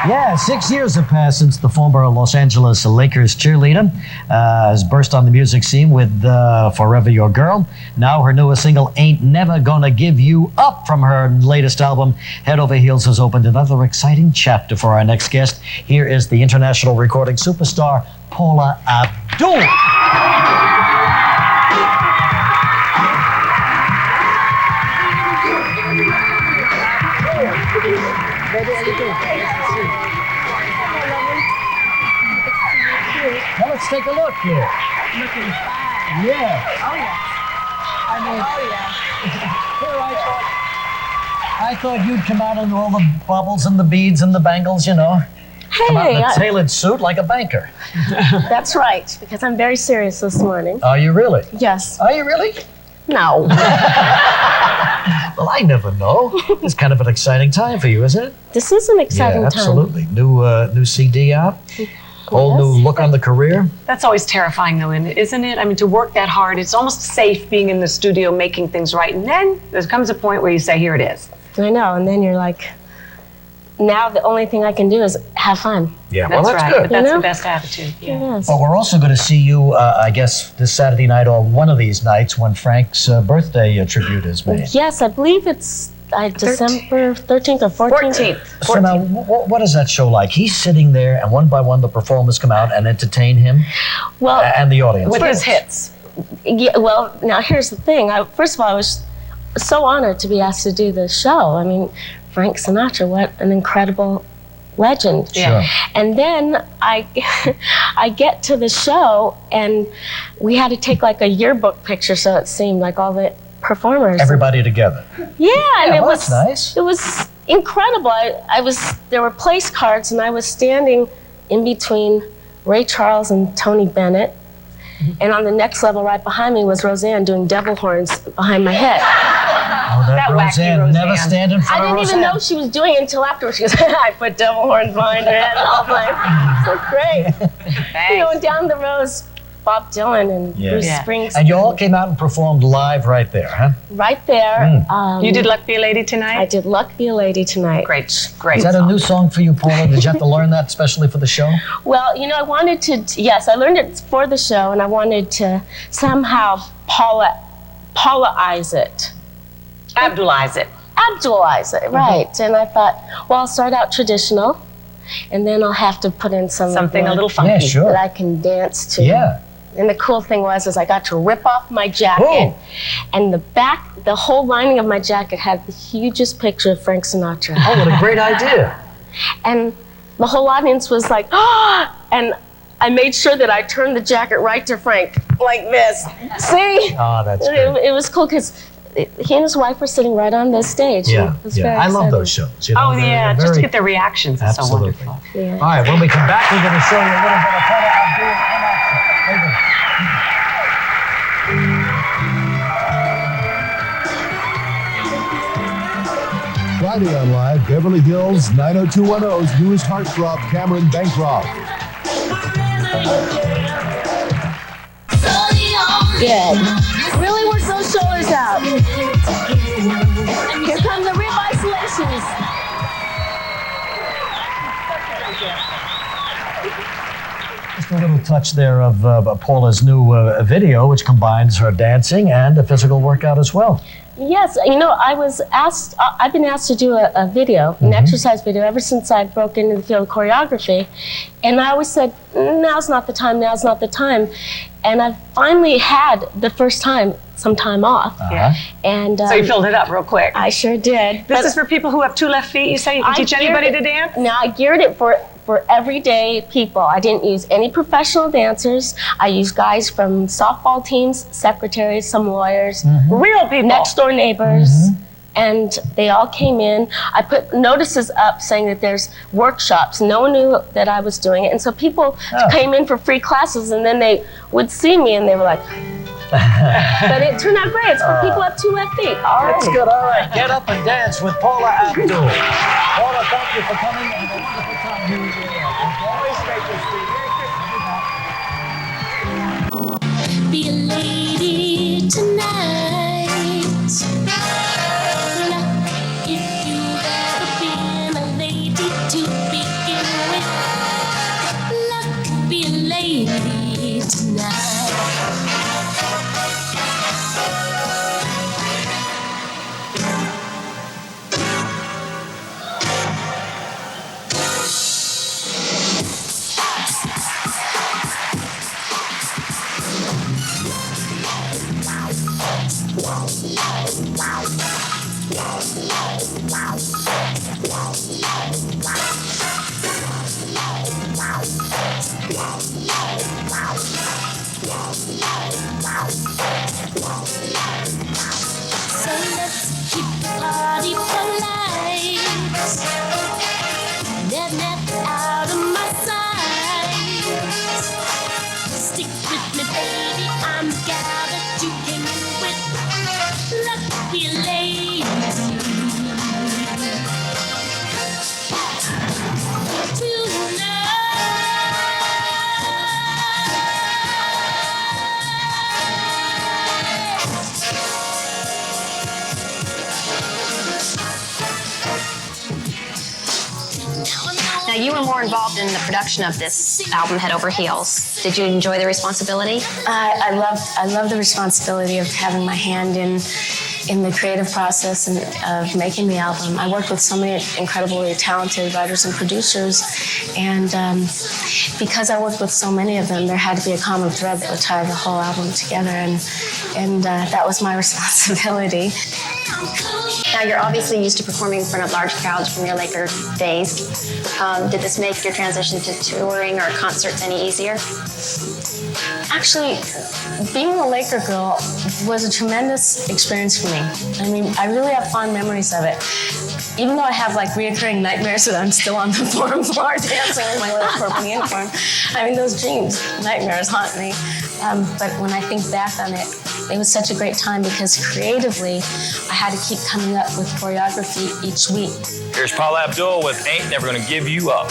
Yeah, 6 years have passed since the former Los Angeles Lakers cheerleader has burst on the music scene with Forever Your Girl. Now her newest single, Ain't Never Gonna Give You Up, from her latest album, Head Over Heels, has opened another exciting chapter for our next guest. Here is the international recording superstar, Paula Abdul. Well, let's take a look here. Looking fine. Yeah. Oh, yeah. I mean, Oh, yeah. here I thought you'd come out in all the bubbles and the beads and the bangles, you know. Come out in a tailored suit like a banker. That's right, because I'm very serious this morning. Are you really? Yes. Are you really? No. Well, I never know. It's kind of an exciting time for you, isn't it? This is an exciting Yeah, absolutely. New CD out. Whole new look on the career. That's always terrifying, though, isn't it? I mean, to work that hard, it's almost safe being in the studio making things right. And then there comes a point where you say, here it is. I know, and then you're like, now the only thing I can do is have fun. Yeah, That's well, that's right. good. But that's You know? the best attitude. Yeah. It is. Well, we're also going to see you, I guess, this Saturday night or one of these nights when Frank's birthday tribute is made. Yes, I believe it's December 13th or 14th. 14th. So now, what is that show like? He's sitting there, and one by one the performers come out and entertain him Well, and the audience. With his hits. yeah, well, now here's the thing. First of all, I was so honored to be asked to do this show. I mean, Frank Sinatra, what an incredible legend. Sure. And then I get to the show, and we had to take like a yearbook picture, so it seemed like all the performers. Everybody together. Yeah, and well, it was that's nice. It was incredible. There were place cards, and I was standing in between Ray Charles and Tony Bennett. And on the next level, right behind me, was Roseanne doing devil horns behind my head. Oh, that wacky Roseanne, never Roseanne. stand in I front of didn't Roseanne. even know she was doing it until afterwards. She goes, I put devil horns behind her head. And I was like, so great. You know, and down the row is Bob Dylan and Bruce Springsteen. And you all came out and performed live right there, huh? Right there. You did Luck Be a Lady tonight? I did Luck Be a Lady tonight. Great Is that a new song for you, Paula? Did you have to learn that especially for the show? Well, you know, I wanted to, yes, I learned it for the show, and I wanted to somehow Paula-ize it. Abdulize it. Abdulize it, right. And I thought, well, I'll start out traditional, and then I'll have to put in Something a little funky. Yeah, sure. that I can dance to. Yeah. And the cool thing was I got to rip off my jacket, and the whole lining of my jacket had the hugest picture of Frank Sinatra. Oh, what a great idea. And the whole audience was like, ah! And I made sure that I turned the jacket right to Frank, like this. See? Oh, that's good. It was cool because he and his wife were sitting right on this stage. Yeah, It was yeah. very I love exciting. those shows. You know, Oh, they're yeah, just very- to get their reactions is so Absolutely. wonderful. Yeah. All right, when we come back, we're going to show you a little bit of Paula Abdul in action. Wait a minute. Friday on Live, Beverly Hills 90210's newest heartthrob, Cameron Bancroft. Good. Really work those shoulders out. Here come the rib isolations. Just a little touch there of Paula's new video, which combines her dancing and a physical workout as well. Yes, you know, I've been asked to do a video, an exercise video, ever since I broke into the field of choreography. And I always said, now's not the time, now's not the time. And I finally had the first time some time off. Yeah. And So you filled it up real quick. I sure did. This is for people who have two left feet. You say you can teach anybody to dance? No, I geared it for everyday people. I didn't use any professional dancers. I used guys from softball teams, secretaries, some lawyers, Real people. next door neighbors. And they all came in. I put notices up saying that there's workshops. No one knew that I was doing it. And so people came in for free classes, and then they would see me and they were like, but it turned out great. It's for people who have two left feet. All right. That's good. All right, get up and dance with Paula Abdul. Paula, thank you for coming. Have a wonderful time here with you. Always great to see you. Be a lady tonight. Luck if you've ever been a lady to begin So let's keep the party polite. Net out of my sight. Stick with me, baby. I'm the gal that you came in with. Lucky lady. Now, you were more involved in the production of this album, Head Over Heels. Did you enjoy the responsibility? I love the responsibility of having my hand in the creative process and of making the album. I worked with so many incredibly talented writers and producers, and because I worked with so many of them, there had to be a common thread that would tie the whole album together, and that was my responsibility. Now, you're obviously used to performing in front of large crowds from your Laker days. Did this make your transition to touring or concerts any easier? Actually, being a Laker girl was a tremendous experience for me. I mean, I really have fond memories of it. Even though I have like reoccurring nightmares that I'm still on the forum floor dancing in my little purple uniform, I mean, those nightmares haunt me. But when I think back on it, it was such a great time because creatively, I had to keep coming up with choreography each week. Here's Paula Abdul with Ain't Never Gonna Give You Up.